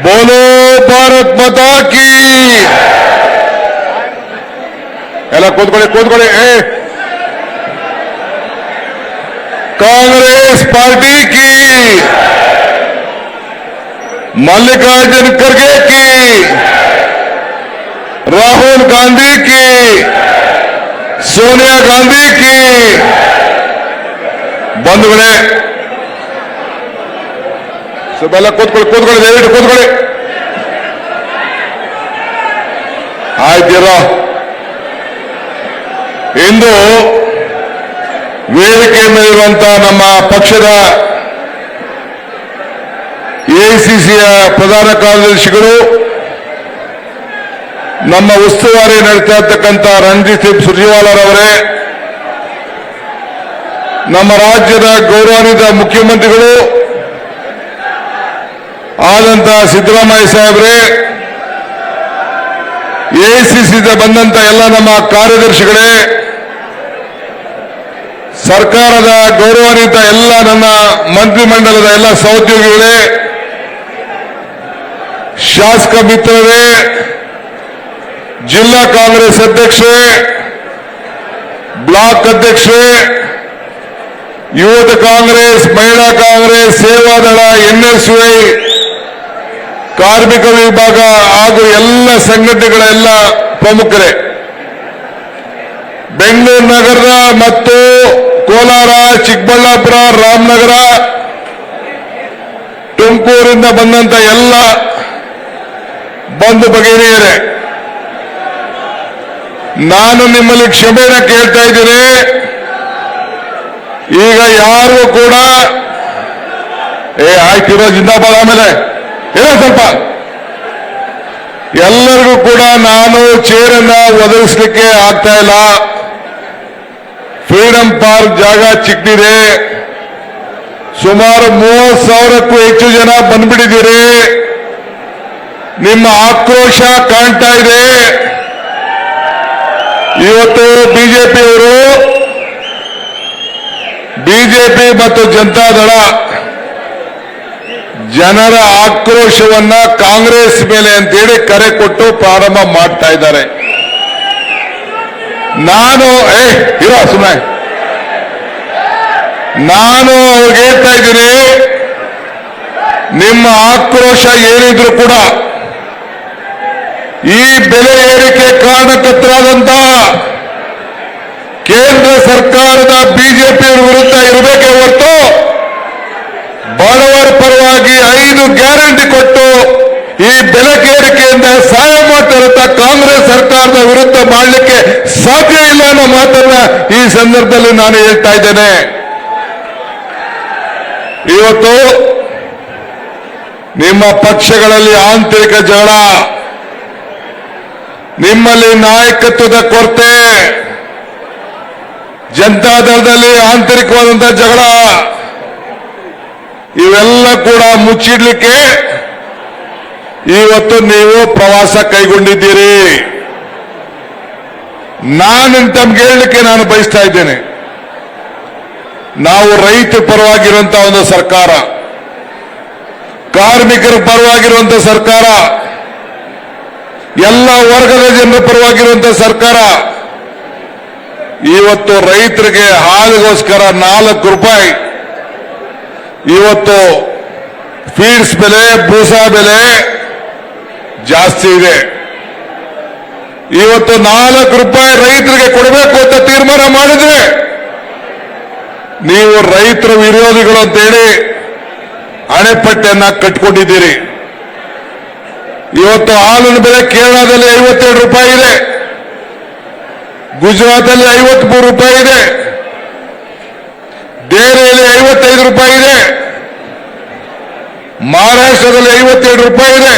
बोलो भारत माता की ಎಲ್ಲ ಕೂತ್ಕೊಳ್ಳಿ कांग्रेस पार्टी की मल्लिकार्जुन खड़गे की राहुल गांधी की सोनिया गांधी की बंधुगळे सबೆಲ್ಲ ಕೂತ್ಕೊಳ್ಳಿ ದಯವಿಟ್ಟು ಕೂತ್ಕೊಳ್ಳಿ ಆಯ್ತಿರೋ ಇಂದು ವೇದಿಕೆ ಮೇಲಿರುವಂತಹ ನಮ್ಮ ಪಕ್ಷದ ಎಐಸಿಸಿಯ ಪ್ರಧಾನ ಕಾರ್ಯದರ್ಶಿಗಳು ನಮ್ಮ ಉಸ್ತುವಾರಿ ನಡೆಸ್ತಾ ಇರತಕ್ಕಂಥ ರಣದೀಪ್ ಸಿಂಗ್ ಸುರ್ಜೇವಾಲಾರವರೇ, ನಮ್ಮ ರಾಜ್ಯದ ಗೌರವಾನ್ವಿತ ಮುಖ್ಯಮಂತ್ರಿಗಳು ಆದಂತಹ ಸಿದ್ದರಾಮಯ್ಯ ಸಾಹೇಬ್ರೆ, ಎಐಸಿಸಿಯಿಂದ ಬಂದಂತ ಎಲ್ಲ ನಮ್ಮ ಕಾರ್ಯದರ್ಶಿಗಳೇ, ಸರ್ಕಾರದ ಗೌರವಾನ್ವಿತ ಎಲ್ಲ ನನ್ನ ಮಂತ್ರಿಮಂಡಲದ ಎಲ್ಲ ಸಹೋದ್ಯೋಗಿಗಳೇ, ಶಾಸಕ ಮಿತ್ರರೇ, ಜಿಲ್ಲಾ ಕಾಂಗ್ರೆಸ್ ಅಧ್ಯಕ್ಷರೇ, ಬ್ಲಾಕ್ ಅಧ್ಯಕ್ಷರೇ, ಯುವಕ ಕಾಂಗ್ರೆಸ್, ಮಹಿಳಾ ಕಾಂಗ್ರೆಸ್, ಸೇವಾದಳ, ಎನ್ಎಸ್ಯುಐ, ಕಾರ್ಮಿಕ ವಿಭಾಗ ಹಾಗೂ ಎಲ್ಲ ಸಂಘಟನೆಗಳ ಎಲ್ಲ ಪ್ರಮುಖರೇ, ಬೆಂಗಳೂರು ನಗರದ ಮತ್ತು ಕೋಲಾರ, ಚಿಕ್ಕಬಳ್ಳಾಪುರ, ರಾಮನಗರ, ತುಮಕೂರಿಂದ ಬಂದಂತ ಎಲ್ಲ ಬಂಧು ಭಗಿನಿಯರೇ, ನಾನು ನಿಮ್ಮಲ್ಲಿ ಕ್ಷಮೆನ ಕೇಳ್ತಾ ಇದ್ದೀನಿ. ಈಗ ಯಾರು ಕೂಡ ಆಯ್ತಿರೋ ಜಿಂದಾಬಾದ್, ಆಮೇಲೆ ಏನೋ ಸ್ವಲ್ಪ ಎಲ್ಲರಿಗೂ ಕೂಡ ನಾನು ಚೇರನ್ನ ಒದಗಿಸ್ಲಿಕ್ಕೆ ಆಗ್ತಾ ಇಲ್ಲ. ಫ್ರೀಡಂ ಪಾರ್ಕ್ ಜಾಗ ಚಿಕ್ಕದಿದೆ, ಸುಮಾರು 30,000ಕ್ಕೂ ಹೆಚ್ಚು ಜನ ಬಂದ್ಬಿಟ್ಟಿದ್ದೀರಿ. ನಿಮ್ಮ ಆಕ್ರೋಶ ಕಾಣ್ತಾ ಇದೆ. ಇವತ್ತು ಬಿಜೆಪಿ ಮತ್ತು ಜನತಾದಳ ಜನರ ಆಕ್ರೋಶವನ್ನ ಕಾಂಗ್ರೆಸ್ ಮೇಲೆ ಅಂತೇಳಿ ಕರೆ ಕೊಟ್ಟು ಪ್ರಾರಂಭ ಮಾಡ್ತಾ ಇದ್ದಾರೆ. ನಾನು ಅವ್ರಿಗೆ ಹೇಳ್ತಾ ಇದ್ದೀನಿ, ನಿಮ್ಮ ಆಕ್ರೋಶ ಏನಿದ್ರು ಕೂಡ ಈ ಬೆಲೆ ಏರಿಕೆ ಕಾರಣಕರ್ತರಾದಂತ ಕೇಂದ್ರ ಸರ್ಕಾರದ ಬಿಜೆಪಿ ವಿರುದ್ಧ ಇರಬೇಕೇ ಹೊರತು ಬಡವರ ಪರವಾಗಿ 5 ಗ್ಯಾರಂಟಿ ಕೊಟ್ಟು ಈ ಬೆಲೆ ಏರಿಕೆಯಿಂದ ಸಹಾಯ ಮಾಡ್ತಿರುತ್ತ ಕಾಂಗ್ರೆಸ್ ಸರ್ಕಾರದ ವಿರುದ್ಧ ಮಾಡಲಿಕ್ಕೆ ಸಾಧ್ಯ ಇಲ್ಲ ಅನ್ನೋ ಮಾತನ್ನ ಈ ಸಂದರ್ಭದಲ್ಲಿ ನಾನು ಹೇಳ್ತಾ ಇದ್ದೇನೆ. ಇವತ್ತು ನಿಮ್ಮ ಪಕ್ಷಗಳಲ್ಲಿ ಆಂತರಿಕ ಜಗಳ, ನಿಮ್ಮಲ್ಲಿ ನಾಯಕತ್ವದ ಕೊರತೆ, ಜನತಾದಳದಲ್ಲಿ ಆಂತರಿಕವಾದಂತಹ ಜಗಳ, ಇವೆಲ್ಲ ಕೂಡ ಮುಚ್ಚಿಡ್ಲಿಕ್ಕೆ ಇವತ್ತು ನೀವು ಪ್ರವಾಸ ಕೈಗೊಂಡಿದ್ದೀರಿ. ನಾನು ತಮ್ಗೆ ಹೇಳಲಿಕ್ಕೆ ನಾನು ಬಯಸ್ತಾ ಇದ್ದೇನೆ, ನಾವು ರೈತ ಪರವಾಗಿರುವಂತಹ ಒಂದು ಸರ್ಕಾರ, ಕಾರ್ಮಿಕರ ಪರವಾಗಿರುವಂತಹ ಸರ್ಕಾರ, ಎಲ್ಲ ವರ್ಗದ ಜನರ ಪರವಾಗಿರುವಂತಹ ಸರ್ಕಾರ. ಇವತ್ತು ರೈತರಿಗೆ ಹಾಲಿಗೋಸ್ಕರ 4 ರೂಪಾಯಿ ಇವತ್ತು ಫೀಡ್ಸ್ ಬೆಲೆ, ಬೂಸಾ ಬೆಲೆ ಜಾಸ್ತಿ ಇದೆ. ಇವತ್ತು 4 ರೂಪಾಯಿ ರೈತರಿಗೆ ಕೊಡಬೇಕು ಅಂತ ತೀರ್ಮಾನ ಮಾಡಿದ್ರೆ ನೀವು ರೈತರ ವಿರೋಧಿಗಳು ಅಂತೇಳಿ ಅಣೆಪಟ್ಟೆಯನ್ನ ಕಟ್ಕೊಂಡಿದ್ದೀರಿ. ಇವತ್ತು ಹಾಲಿನ ಬೆಲೆ ಕೇರಳದಲ್ಲಿ 57 ರೂಪಾಯಿ ಇದೆ, ಗುಜರಾತಲ್ಲಿ 53 ರೂಪಾಯಿ ಇದೆ, ದೆಹಲಿಯಲ್ಲಿ 55 ರೂಪಾಯಿ ಇದೆ, ಮಹಾರಾಷ್ಟ್ರದಲ್ಲಿ 57 ರೂಪಾಯಿ ಇದೆ,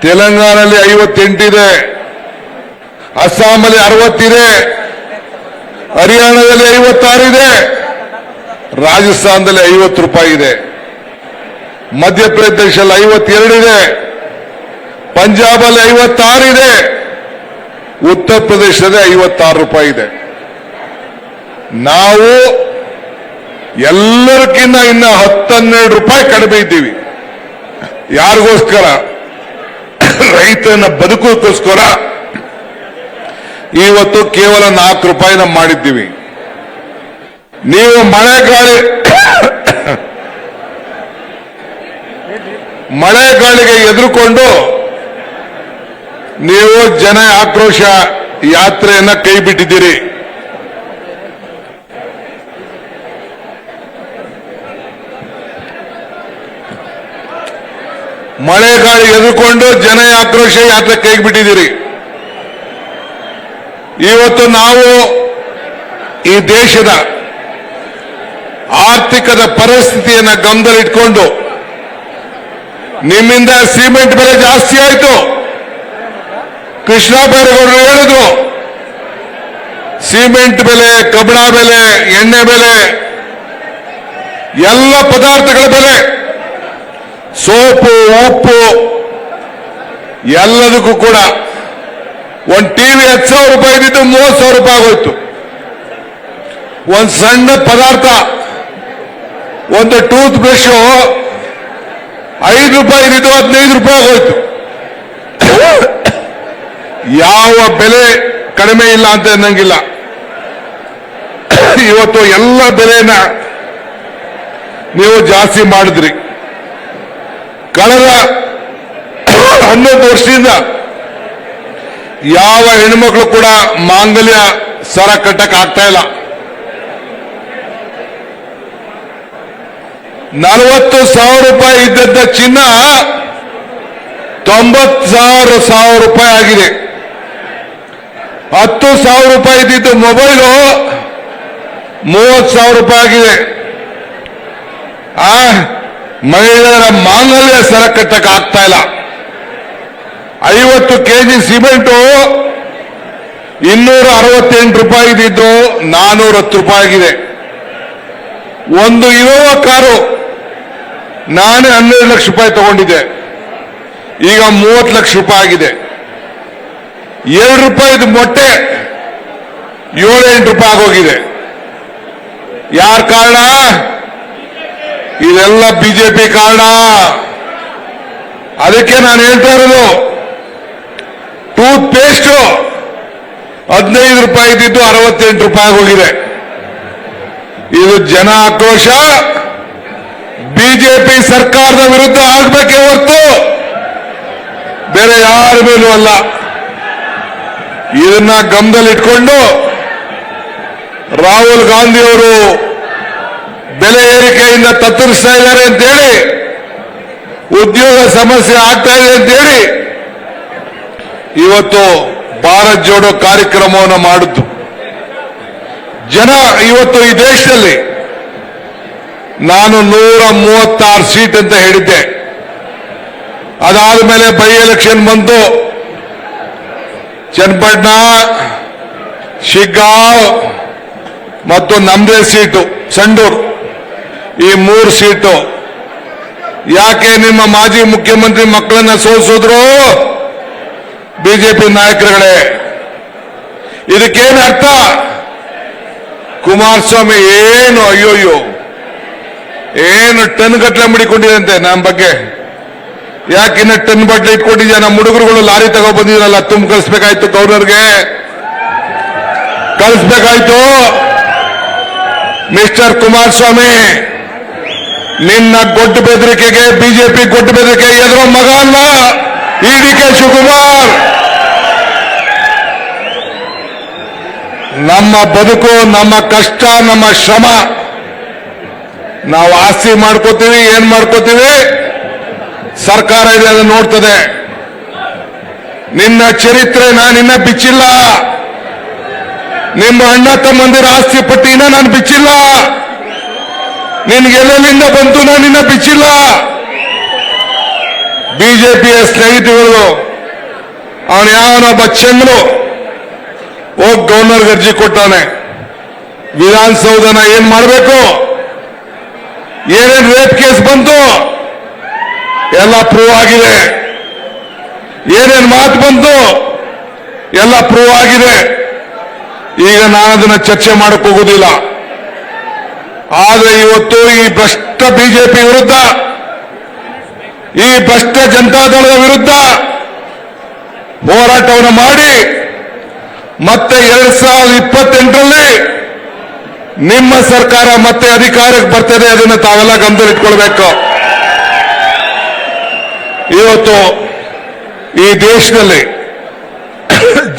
ತೆಲಂಗಾಣದಲ್ಲಿ 58 ಇದೆ, ಅಸ್ಸಾಂನಲ್ಲಿ 60 ಇದೆ, ಹರಿಯಾಣದಲ್ಲಿ 56 ಇದೆ, ರಾಜಸ್ಥಾನದಲ್ಲಿ 50 ರೂಪಾಯಿ ಇದೆ, ಮಧ್ಯಪ್ರದೇಶದಲ್ಲಿ 52 ಇದೆ, ಪಂಜಾಬಲ್ಲಿ 56 ಇದೆ, ಉತ್ತರ ಪ್ರದೇಶದಲ್ಲಿ 56 ರೂಪಾಯಿ ಇದೆ. ನಾವು ಎಲ್ಲರಿಗಿಂತ ಇನ್ನ 10-12 ರೂಪಾಯಿ ಕಡಿಮೆ ಇದ್ದೀವಿ. ಯಾರಿಗೋಸ್ಕರ? ರೈತನ ಬದುಕೋಸ್ಕರ ಇವತ್ತು ಕೇವಲ 4 ರೂಪಾಯಿನ ಮಾಡಿದ್ದೀವಿ. ನೀವು ಮಳೆಗಾಳಿಗೆ ಎದುರುಕೊಂಡು ನೀವು ಜನ ಆಕ್ರೋಶ ಯಾತ್ರೆಯನ್ನ ಕೈ ಬಿಟ್ಟಿದ್ದೀರಿ. ಮಳೆಗಾಳಿ ಎದುರುಕೊಂಡು ಜನ ಆಕ್ರೋಶ ಯಾತ್ರೆ ಕೈಗೆ ಬಿಟ್ಟಿದ್ದೀರಿ. ಇವತ್ತು ನಾವು ಈ ದೇಶದ ಆರ್ಥಿಕದ ಪರಿಸ್ಥಿತಿಯನ್ನು ಗಮನದಲ್ಲಿಟ್ಕೊಂಡು ನಿಮ್ಮಿಂದ ಸಿಮೆಂಟ್ ಬೆಲೆ ಜಾಸ್ತಿ ಆಯಿತು. ಕೃಷ್ಣ ಬೈರೇಗೌಡರು ಹೇಳಿದ್ರು, ಸಿಮೆಂಟ್ ಬೆಲೆ, ಕಬ್ಬಣ ಬೆಲೆ, ಎಣ್ಣೆ ಬೆಲೆ, ಎಲ್ಲ ಪದಾರ್ಥಗಳ ಬೆಲೆ, ಸೋಪು, ಉಪ್ಪು ಎಲ್ಲದಕ್ಕೂ ಕೂಡ ಒಂದು ಟಿವಿ 10,000 ರೂಪಾಯಿ ಇದ್ದಿದ್ದು 30,000 ರೂಪಾಯಿ ಆಗೋಯ್ತು. ಒಂದು ಸಣ್ಣ ಪದಾರ್ಥ, ಒಂದು ಟೂತ್ ಬ್ರಷ್ 5 ರೂಪಾಯಿ ಇದ್ದಿದ್ದು 15 ರೂಪಾಯಿ ಆಗೋಯ್ತು. ಯಾವ ಬೆಲೆ ಕಡಿಮೆ ಇಲ್ಲ ಅಂತ ಅನ್ನಂಗಿಲ್ಲ. ಇವತ್ತು ಎಲ್ಲ ಬೆಲೆನ ನೀವು ಜಾಸ್ತಿ ಮಾಡಿದ್ರಿ. ಕಳೆದ 11 ವರ್ಷದಿಂದ ಯಾವ ಹೆಣ್ಮಕ್ಳು ಕೂಡ ಮಾಂಗಲ್ಯ ಸರ ಕಟ್ಟಕ್ಕೆ ಆಗ್ತಾ ಇಲ್ಲ. 40,000 ರೂಪಾಯಿ ಇದ್ದದ್ದ ಚಿನ್ನ 90,000 ರೂಪಾಯಿ ಆಗಿದೆ. 10,000 ರೂಪಾಯಿ ಇದ್ದಿದ್ದು ಮೊಬೈಲು 30,000 ರೂಪಾಯಿ ಆಗಿದೆ. ಮಹಿಳೆಯರ ಮಾಂಗಲ್ಯ ಸರ ಕಟ್ಟಕ್ಕೆ ಆಗ್ತಾ ಇಲ್ಲ. 50 ಕೆಜಿ ಸಿಮೆಂಟು 268 ರೂಪಾಯಿ ಇದ್ದಿದ್ದು 410 ರೂಪಾಯಿ ಆಗಿದೆ. ಒಂದು ಇನೋವಾ ಕಾರು ನಾನೇ 12 ಲಕ್ಷ ರೂಪಾಯಿ ತಗೊಂಡಿದ್ದೆ, ಈಗ 30 ಲಕ್ಷ ರೂಪಾಯಿ ಆಗಿದೆ. 2 ರೂಪಾಯಿದು ಮೊಟ್ಟೆ 7-8 ರೂಪಾಯಿ ಆಗೋಗಿದೆ. ಯಾರ ಕಾರಣ? ಇದೆಲ್ಲ ಬಿಜೆಪಿ ಕಾರಣ. ಅದಕ್ಕೆ ನಾನು ಹೇಳ್ತಾ ಇರೋದು, ಟೂತ್ ಪೇಸ್ಟ್ 15 ರೂಪಾಯಿ ಇದ್ದಿದ್ದು 68 ರೂಪಾಯಿ ಹೋಗಿದೆ. ಇದು ಜನ ಆಕ್ರೋಶ ಬಿಜೆಪಿ ಸರ್ಕಾರದ ವಿರುದ್ಧ ಆಗಬೇಕೇ ಹೊರತು ಬೇರೆ ಯಾರ ಮೇಲೂ ಅಲ್ಲ. ಇದನ್ನ ಗಮನದಲ್ಲಿಟ್ಕೊಂಡು ರಾಹುಲ್ ಗಾಂಧಿ ಅವರು ಬೆಲೆ ಏರಿಕೆಯಿಂದ ತತ್ತರಿಸ್ತಾ ಇದ್ದಾರೆ ಅಂತೇಳಿ, ಉದ್ಯೋಗ ಸಮಸ್ಯೆ ಆಗ್ತಾ ಇದೆ ಅಂತೇಳಿ ಇವತ್ತು ಭಾರತ್ ಜೋಡೋ ಕಾರ್ಯಕ್ರಮವನ್ನು ಮಾಡಿದ್ದು. ಜನ ಇವತ್ತು ಈ ದೇಶದಲ್ಲಿ ನಾನು 136 ಸೀಟ್ ಅಂತ ಹೇಳಿದ್ದೆ. ಅದಾದ ಮೇಲೆ ಬೈ ಎಲೆಕ್ಷನ್ ಬಂತು. ಚನ್ನಪಟ್ಟಣ, ಶಿಗ್ಗಾಂವ್ ಮತ್ತು ನಮ್ಮದೇ ಸೀಟು ಸಂಡೂರು, ಈ 3 ಸೀಟು. ಯಾಕೆ ನಿಮ್ಮ ಮಾಜಿ ಮುಖ್ಯಮಂತ್ರಿ ಮಕ್ಕಳನ್ನ ಸೋಲಿಸಿದ್ರು? ಬಿಜೆಪಿ ನಾಯಕರುಗಳೇ. ಇದಕ್ಕೇನು ಅರ್ಥ? ಕುಮಾರಸ್ವಾಮಿ ಏನು ಅಯ್ಯೋಯ್ಯೋ ಏನು ಟನ್ ಗಟ್ಟಲೆ ಮಾಡಿಕೊಂಡಿದಂತೆ ನಮ್ಮ ಬಗ್ಗೆ. ಯಾಕಿನ್ನ ಟನ್ ಬಟ್ಲೆ ಇಟ್ಕೊಂಡಿದ್ಯಾ? ನಮ್ಮ ಹುಡುಗರುಗಳು ಲಾರಿ ತಗೋ ಬಂದಿದ್ರಲ್ಲ, ತುಂಬ ಕಳಿಸ್ಬೇಕಾಯ್ತು, ಗವರ್ನರ್ಗೆ ಕಳಿಸ್ಬೇಕಾಯ್ತು. ಮಿಸ್ಟರ್ ಕುಮಾರಸ್ವಾಮಿ, ನಿನ್ನ ಗೊಡ್ಡು ಬೆದರಿಕೆಗೆ, ಬಿಜೆಪಿ ಗೊಡ್ಡು ಬೆದರಿಕೆ ಎದುರೋ ಮಗ ಅಲ್ಲ ಈ ಡಿ.ಕೆ. ಶಿವಕುಮಾರ್. ನಮ್ಮ ಬದುಕು, ನಮ್ಮ ಕಷ್ಟ, ನಮ್ಮ ಶ್ರಮ ನಾವು ಆಸ್ತಿ ಮಾಡ್ಕೋತೀವಿ, ಏನ್ ಮಾಡ್ಕೋತೀವಿ, ಸರ್ಕಾರ ಇದೆ ಅದನ್ನು ನೋಡ್ತದೆ. ನಿನ್ನ ಚರಿತ್ರೆ ನಾನಿನ್ನ ಬಿಚ್ಚಿಲ್ಲ. ನಿಮ್ಮ ಅಣ್ಣ ತಮ್ಮಂದಿರ ಆಸ್ತಿ ಪಟ್ಟಿನ ನಾನು ಬಿಚ್ಚಿಲ್ಲ. ನಿನ್ಗೆಲ್ಲಿಂದ ಬಂತು ನಾನಿನ್ನ ಬಿಚ್ಚಿಲ್ಲ. ಬಿಜೆಪಿಯ ಸ್ನೇಹಿತರು, ಅವನು ಯಾವನೊಬ್ಬ ಚಂದ್ರು ಹೋಗಿ ಗವರ್ನರ್ಗೆ ಅರ್ಜಿ ಕೊಟ್ಟಾನೆ. ವಿಧಾನಸೌಧನ ಏನ್ ಮಾಡಬೇಕು, ಏನೇನು ರೇಪ್ ಕೇಸ್ ಬಂತು ಎಲ್ಲ ಪ್ರೂವ್ ಆಗಿದೆ. ಏನೇನು ಮಾತು ಬಂತು ಎಲ್ಲ ಪ್ರೂವ್ ಆಗಿದೆ. ಈಗ ನಾನು ಅದನ್ನ ಚರ್ಚೆ ಮಾಡಕ್ ಹೋಗುದಿಲ್ಲ. ಆದ್ರೆ ಇವತ್ತು ಈ ಭ್ರಷ್ಟ ಬಿಜೆಪಿ ವಿರುದ್ಧ ಈ ಭ್ರಷ್ಟ ಜನತಾದಳದ ವಿರುದ್ಧ ಹೋರಾಟವನ್ನು ಮಾಡಿ ಮತ್ತೆ 2028ರಲ್ಲಿ ನಿಮ್ಮ ಸರ್ಕಾರ ಮತ್ತೆ ಅಧಿಕಾರಕ್ಕೆ ಬರ್ತದೆ. ಅದನ್ನು ತಾವೆಲ್ಲ ಗಮನದಲ್ಲಿಟ್ಕೊಳ್ಬೇಕು. ಇವತ್ತು ಈ ದೇಶದಲ್ಲಿ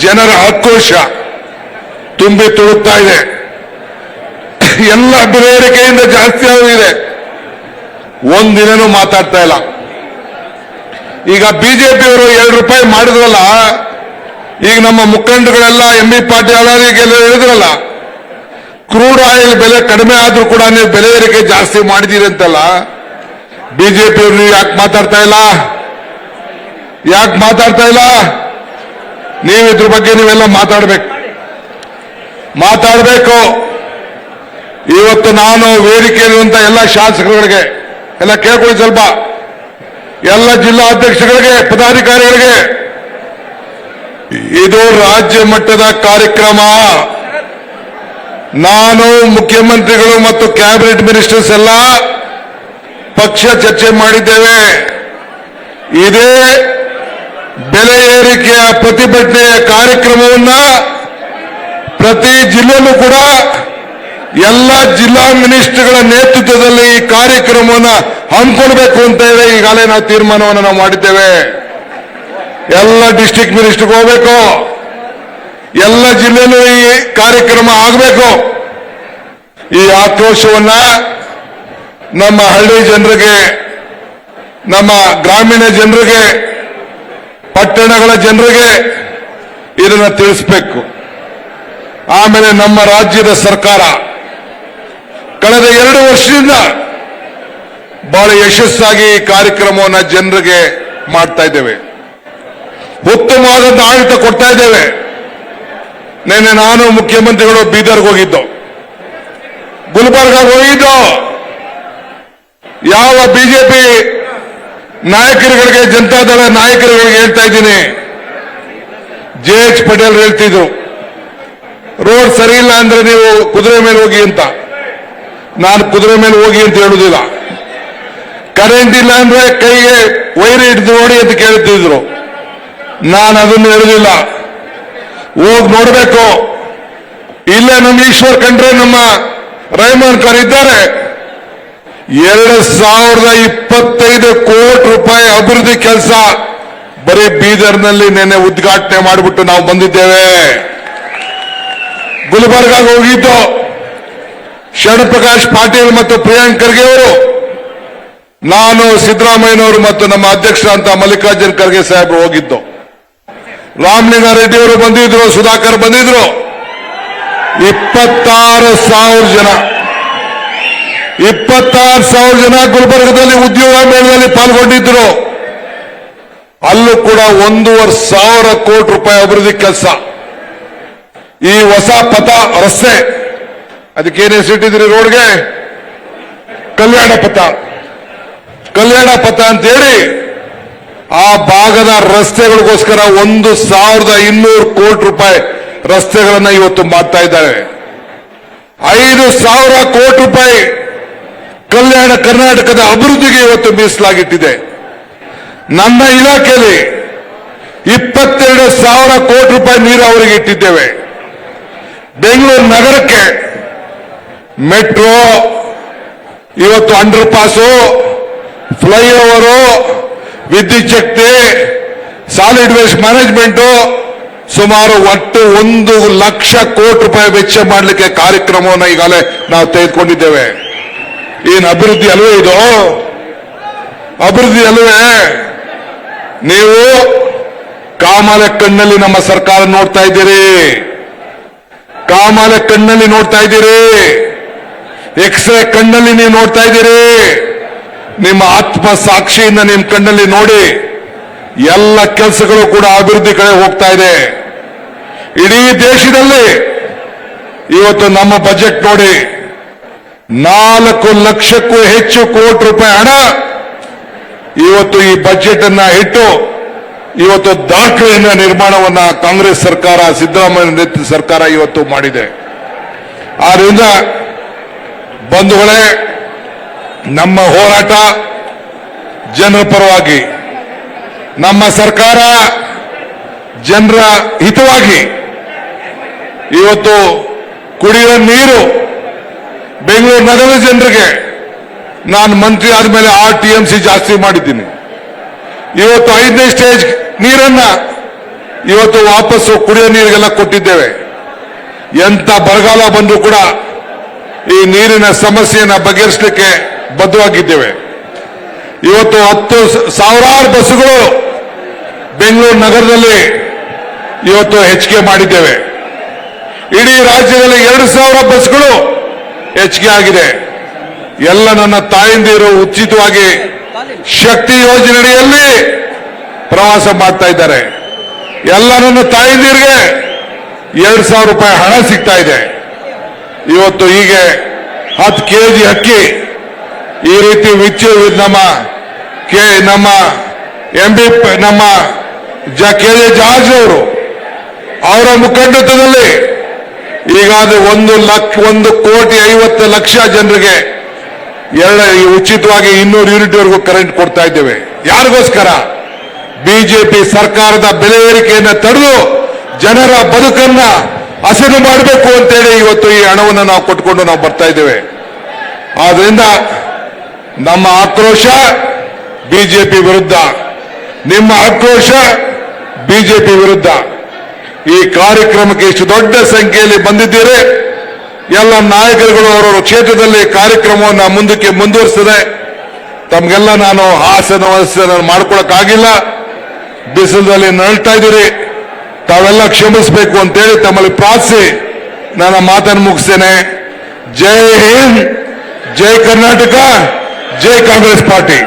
ಜನರ ಆಕ್ರೋಶ ತುಂಬಿ ತುಳುಕ್ತಾ ಇದೆ. ಎಲ್ಲ ಬೆಲೆ ಏರಿಕೆಯಿಂದ ಜಾಸ್ತಿ ಆಗಿದೆ. ಒಂದಿನನೂ ಮಾತಾಡ್ತಾ ಇಲ್ಲ. ಈಗ ಬಿಜೆಪಿಯವರು ₹2 ಮಾಡಿದ್ರಲ್ಲ, ಈಗ ನಮ್ಮ ಮುಖಂಡಗಳೆಲ್ಲ ಎಂ.ಬಿ. ಪಾಟೀಲ್ ಅವರಿಗೆಲ್ಲ ಹೇಳಿದ್ರಲ್ಲ, ಕ್ರೂಡ್ ಆಯಿಲ್ ಬೆಲೆ ಕಡಿಮೆ ಆದ್ರೂ ಕೂಡ ನೀವು ಬೆಲೆ ಏರಿಕೆ ಜಾಸ್ತಿ ಮಾಡಿದೀರಿ ಅಂತಲ್ಲ. ಬಿಜೆಪಿಯವರು ನೀವು ಯಾಕೆ ಮಾತಾಡ್ತಾ ಇಲ್ಲ? ಯಾಕೆ ಮಾತಾಡ್ತಾ ಇಲ್ಲ? ನೀವು ಇದ್ರ ಬಗ್ಗೆ ನೀವೆಲ್ಲ ಮಾತಾಡಬೇಕು. ಇವತ್ತು ನಾನು ವೇದಿಕೆಯಲ್ಲಿರುವಂತ ಎಲ್ಲ ಶಾಸಕರುಗಳಿಗೆ ಎಲ್ಲ ಕೇಳ್ಕೊಳ್ಳಿ, ಸ್ವಲ್ಪ ಎಲ್ಲ ಜಿಲ್ಲಾ ಅಧ್ಯಕ್ಷಗಳಿಗೆ, ಪದಾಧಿಕಾರಿಗಳಿಗೆ, ಇದು ರಾಜ್ಯ ಮಟ್ಟದ ಕಾರ್ಯಕ್ರಮ. ನಾನು ಮುಖ್ಯಮಂತ್ರಿಗಳು ಮತ್ತು ಕ್ಯಾಬಿನೆಟ್ ಮಿನಿಸ್ಟರ್ಸ್ ಎಲ್ಲ ಪಕ್ಷ ಚರ್ಚೆ ಮಾಡಿದ್ದೇವೆ. ಇದೇ ಬೆಲೆ ಏರಿಕೆಯ ಪ್ರತಿಭಟನೆಯ ಕಾರ್ಯಕ್ರಮವನ್ನ ಪ್ರತಿ ಜಿಲ್ಲೆಯಲ್ಲೂ ಕೂಡ ಎಲ್ಲ ಜಿಲ್ಲಾ ಮಿನಿಸ್ಟರ್ಗಳ ನೇತೃತ್ವದಲ್ಲಿ ಈ ಕಾರ್ಯಕ್ರಮವನ್ನು ಹಮ್ಮಿಕೊಳ್ಬೇಕು ಅಂತ ಹೇಳಿ ಈಗಾಗಲೇ ನಾವು ತೀರ್ಮಾನವನ್ನು ನಾವು ಮಾಡಿದ್ದೇವೆ. ಎಲ್ಲ ಡಿಸ್ಟ್ರಿಕ್ಟ್ ಮಿನಿಸ್ಟರ್ಗೆ ಹೋಗಬೇಕು, ಎಲ್ಲ ಜಿಲ್ಲೆಯಲ್ಲೂ ಈ ಕಾರ್ಯಕ್ರಮ ಆಗಬೇಕು. ಈ ಆಕ್ರೋಶವನ್ನ ನಮ್ಮ ಹಳ್ಳಿ ಜನರಿಗೆ, ನಮ್ಮ ಗ್ರಾಮೀಣ ಜನರಿಗೆ, ಪಟ್ಟಣಗಳ ಜನರಿಗೆ ಇದನ್ನು ತಿಳಿಸಬೇಕು. ಆಮೇಲೆ ನಮ್ಮ ರಾಜ್ಯದ ಸರ್ಕಾರ ಕಳೆದ 2 ವರ್ಷದಿಂದ ಬಹಳ ಯಶಸ್ಸಾಗಿ ಈ ಕಾರ್ಯಕ್ರಮವನ್ನು ಜನರಿಗೆ ಮಾಡ್ತಾ ಇದ್ದೇವೆ. ಉತ್ತಮವಾದ ಆಡಳಿತ ಕೊಡ್ತಾ ಇದ್ದೇವೆ. ನಿನ್ನೆ ನಾನು ಮುಖ್ಯಮಂತ್ರಿಗಳು ಬೀದರ್ಗೆ ಹೋಗಿದ್ದು, ಗುಲ್ಬರ್ಗಾಗೆ ಹೋಗಿದ್ದು. ಯಾವ ಬಿಜೆಪಿ ನಾಯಕರುಗಳಿಗೆ, ಜನತಾದಳ ನಾಯಕರುಗಳಿಗೆ ಹೇಳ್ತಾ ಇದ್ದೀನಿ, ಜೆ.ಎಚ್. ಪಟೇಲ್ ಹೇಳ್ತಿದ್ರು, ರೋಡ್ ಸರಿ ಇಲ್ಲ ಅಂದ್ರೆ ನೀವು ಕುದುರೆ ಮೇಲೆ ಹೋಗಿ ಅಂತ. ನಾನು ಕುದುರೆ ಮೇಲೆ ಹೋಗಿ ಅಂತ ಹೇಳುದಿಲ್ಲ. ಕರೆಂಟ್ ಇಲ್ಲ ಅಂದ್ರೆ ಕೈಗೆ ವೈರ್ ಹಿಡಿದು ನೋಡಿ ಅಂತ ಕೇಳ್ತಿದ್ರು. ನಾನು ಅದನ್ನು ಹೇಳುದಿಲ್ಲ. ಹೋಗಿ ನೋಡ್ಬೇಕು. ಇಲ್ಲೇ ನಮ್ಮ ಈಶ್ವರ್ ಕಂಡ್ರೆ ನಮ್ಮ ರಹಮಾನ್ ಖಾನ್ ಇದ್ದಾರೆ. 2025 ಕೋಟಿ ರೂಪಾಯಿ ಅಭಿವೃದ್ಧಿ ಕೆಲಸ ಬರೀ ಬೀದರ್ನಲ್ಲಿ ನಿನ್ನೆ ಉದ್ಘಾಟನೆ ಮಾಡಿಬಿಟ್ಟು ನಾವು ಬಂದಿದ್ದೇವೆ. ಗುಲ್ಬರ್ಗಾಗೆ ಹೋಗಿದ್ದು ಶರಣಪ್ರಕಾಶ್ ಪಾಟೀಲ್ ಮತ್ತು ಪ್ರಿಯಾಂಕ್ ಖರ್ಗೆ ಅವರು, ನಾನು, ಸಿದ್ದರಾಮಯ್ಯನವರು ಮತ್ತು ನಮ್ಮ ಅಧ್ಯಕ್ಷರಂತ ಮಲ್ಲಿಕಾರ್ಜುನ್ ಖರ್ಗೆ ಸಾಹೇಬರು ಹೋಗಿದ್ದು. ರಾಮಲಿಂಗಾರೆಡ್ಡಿ ಅವರು ಬಂದಿದ್ರು, ಸುಧಾಕರ್ ಬಂದಿದ್ರು. 26,000 ಜನ 26,000 ಜನ ಗುಲ್ಬರ್ಗದಲ್ಲಿ ಉದ್ಯೋಗ ಮೇಳದಲ್ಲಿ ಪಾಲ್ಗೊಂಡಿದ್ರು. ಅಲ್ಲೂ ಕೂಡ 1,500 ಕೋಟಿ ರೂಪಾಯಿ ಅಭಿವೃದ್ಧಿ ಕೆಲಸ. ಈ ಹೊಸ ಪಥ ರಸ್ತೆ, ಅದಕ್ಕೇನು ಹೆಸರಿಟ್ಟಿದ್ರಿ ರೋಡ್ಗೆ? ಕಲ್ಯಾಣ ಪಥ ಅಂತೇಳಿ ಆ ಭಾಗದ ರಸ್ತೆಗಳಿಗೋಸ್ಕರ 1,200 ಕೋಟಿ ರೂಪಾಯಿ ರಸ್ತೆಗಳನ್ನ ಇವತ್ತು ಮಾಡ್ತಾ ಇದ್ದಾರೆ. 5,000 ಕೋಟಿ ರೂಪಾಯಿ ಕಲ್ಯಾಣ ಕರ್ನಾಟಕದ ಅಭಿವೃದ್ಧಿಗೆ ಇವತ್ತು ಮೀಸಲಾಗಿಟ್ಟಿದೆ. ನನ್ನ ಇಲಾಖೆಯಲ್ಲಿ 22,000 ಕೋಟಿ ರೂಪಾಯಿ ನೀರಾವರಿಗೆ ಇಟ್ಟಿದ್ದೇವೆ. ಬೆಂಗಳೂರು ನಗರಕ್ಕೆ ಮೆಟ್ರೋ, ಇವತ್ತು ಅಂಡರ್ ಪಾಸು, ಫ್ಲೈಓವರು, ವಿದ್ಯುತ್ ಶಕ್ತಿ, ಸಾಲಿಡ್ ವೇಸ್ಟ್ ಮ್ಯಾನೇಜ್ಮೆಂಟು, ಸುಮಾರು ಒಟ್ಟು 1 ಲಕ್ಷ ಕೋಟಿ ರೂಪಾಯಿ ವೆಚ್ಚ ಮಾಡಲಿಕ್ಕೆ ಕಾರ್ಯಕ್ರಮವನ್ನು ಈಗಾಗಲೇ ನಾವು ತೆಗೆದುಕೊಂಡಿದ್ದೇವೆ. ಏನು ಅಭಿವೃದ್ಧಿ ಅಲ್ವೇ ಇದು? ಅಭಿವೃದ್ಧಿ ಅಲ್ವೇ? ನೀವು ಕಾಮಾಲೆ ಕಣ್ಣಲ್ಲಿ ನಮ್ಮ ಸರ್ಕಾರ ನೋಡ್ತಾ ಇದ್ದೀರಿ. ಕಾಮಾಲೆ ಕಣ್ಣಲ್ಲಿ ನೋಡ್ತಾ ಇದ್ದೀರಿ. ಎಕ್ಸ್ರೇ ಕಣ್ಣಲ್ಲಿ ನೀವು ನೋಡ್ತಾ ಇದ್ದೀರಿ. ನಿಮ್ಮ ಆತ್ಮ ಸಾಕ್ಷಿಯಿಂದ ನಿಮ್ಮ ಕಣ್ಣಲ್ಲಿ ನೋಡಿ. ಎಲ್ಲ ಕೆಲಸಗಳು ಕೂಡ ಅಭಿವೃದ್ಧಿ ಕಡೆ ಹೋಗ್ತಾ ಇದೆ. ಇಡೀ ದೇಶದಲ್ಲಿ ಇವತ್ತು ನಮ್ಮ ಬಜೆಟ್ ನೋಡಿ, 4 ಲಕ್ಷಕ್ಕೂ ಹೆಚ್ಚು ಕೋಟಿ ರೂಪಾಯಿ ಹಣ ಇವತ್ತು ಈ ಬಜೆಟ್ ಅನ್ನ ಇಟ್ಟು ಇವತ್ತು ದಾಖಲೆಯ ನಿರ್ಮಾಣವನ್ನ ಕಾಂಗ್ರೆಸ್ ಸರ್ಕಾರ, ಸಿದ್ದರಾಮಯ್ಯ ನೇತೃತ್ವದ ಸರ್ಕಾರ ಇವತ್ತು ಮಾಡಿದೆ. ಆದ್ರಿಂದ ಬಂಧುಗಳೇ, ನಮ್ಮ ಹೋರಾಟ ಜನರ ಪರವಾಗಿ, ನಮ್ಮ ಸರ್ಕಾರ ಜನರ ಹಿತವಾಗಿ ಇವತ್ತು ಕುಡಿಯುವ ನೀರು ಬೆಂಗಳೂರು ನಗರದ ಜನರಿಗೆ ನಾನು ಮಂತ್ರಿ ಆದಮೇಲೆ 6 TMC ಜಾಸ್ತಿ ಮಾಡಿದ್ದೀನಿ. ಇವತ್ತು 5ನೇ ಸ್ಟೇಜ್ ನೀರನ್ನ ಇವತ್ತು ವಾಪಸ್ಸು ಕುಡಿಯೋ ನೀರಿಗೆಲ್ಲ ಕೊಟ್ಟಿದ್ದೇವೆ. ಎಂತ ಬರಗಾಲ ಬಂದರೂ ಕೂಡ ಈ ನೀರಿನ ಸಮಸ್ಯೆಯನ್ನು ಬಗೆಹರಿಸಲಿಕ್ಕೆ ಬದ್ಧವಾಗಿದ್ದೇವೆ. ಇವತ್ತು 10,000 ಬಸ್ಸುಗಳು ಬೆಂಗಳೂರು ನಗರದಲ್ಲಿ ಇವತ್ತು ಹೆಚ್ಚಿಗೆ ಮಾಡಿದ್ದೇವೆ. ಇಡೀ ರಾಜ್ಯದಲ್ಲಿ 2,000 ಬಸ್ಗಳು ಹೆಚ್ಚಿಗೆ ಆಗಿದೆ. ಎಲ್ಲ ನನ್ನ ತಾಯಂದಿರು ಉಚಿತವಾಗಿ ಶಕ್ತಿ ಯೋಜನೆಯಲ್ಲಿ ಪ್ರವಾಸ ಮಾಡ್ತಾ ಇದ್ದಾರೆ. ಎಲ್ಲ ನನ್ನ ತಾಯಂದಿರಿಗೆ 2,000 ರೂಪಾಯಿ ಹಣ ಸಿಗ್ತಾ ಇದೆ. ಇವತ್ತು ಹೀಗೆ 10 kg ಅಕ್ಕಿ ಈ ರೀತಿ ನಮ್ಮ MP ನಮ್ಮ KJ ಜಾರ್ಜ್ ಅವರು ಅವರ ಮುಖಂಡತ್ವದಲ್ಲಿ ಈಗಾಗಲೇ 1,50,00,000 ಜನರಿಗೆ ಉಚಿತವಾಗಿ 200 ಯೂನಿಟ್ವರೆಗೂ ಕರೆಂಟ್ ಕೊಡ್ತಾ ಇದ್ದೇವೆ. ಯಾರಿಗೋಸ್ಕರ? ಬಿಜೆಪಿ ಸರ್ಕಾರದ ಬೆಲೆ ಏರಿಕೆಯನ್ನು ತಡೆದು ಜನರ ಬದುಕನ್ನ ಹಸನು ಮಾಡಬೇಕು ಅಂತೇಳಿ ಇವತ್ತು ಈ ಹಣವನ್ನು ನಾವು ಕೊಟ್ಕೊಂಡು ನಾವು ಬರ್ತಾ ಇದ್ದೇವೆ. ಆದ್ರಿಂದ ನಮ್ಮ ಆಕ್ರೋಶ ಬಿಜೆಪಿ ವಿರುದ್ಧ, ನಿಮ್ಮ ಆಕ್ರೋಶ ಬಿಜೆಪಿ ವಿರುದ್ಧ. ಈ ಕಾರ್ಯಕ್ರಮಕ್ಕೆ ಇಷ್ಟು ದೊಡ್ಡ ಸಂಖ್ಯೆಯಲ್ಲಿ ಬಂದಿದ್ದೀರಿ. ಎಲ್ಲ ನಾಯಕರುಗಳು ಅವರವರ ಕ್ಷೇತ್ರದಲ್ಲಿ ಕಾರ್ಯಕ್ರಮವನ್ನು ಮುಂದಕ್ಕೆ ಮುಂದುವರಿಸಿದೆ. ತಮಗೆಲ್ಲ ನಾನು ಹಾಸನ ಮಾಡ್ಕೊಳಕ್ಕಾಗಿಲ್ಲ, ಬಿಸಿಲಲ್ಲಿ ನರಳ್ತಾ ಇದ್ದೀರಿ, ತಾವೆಲ್ಲ ಕ್ಷಮಿಸಬೇಕು ಅಂತೇಳಿ ತಮ್ಮಲ್ಲಿ ಪ್ರಾರ್ಥಿಸಿ ನನ್ನ ಮಾತನ್ನು ಮುಗಿಸ್ತೇನೆ. ಜೈ ಹಿಂದ್, ಜೈ ಕರ್ನಾಟಕ, ಜೈ ಕಾಂಗ್ರೆಸ್ ಪಾರ್ಟಿ.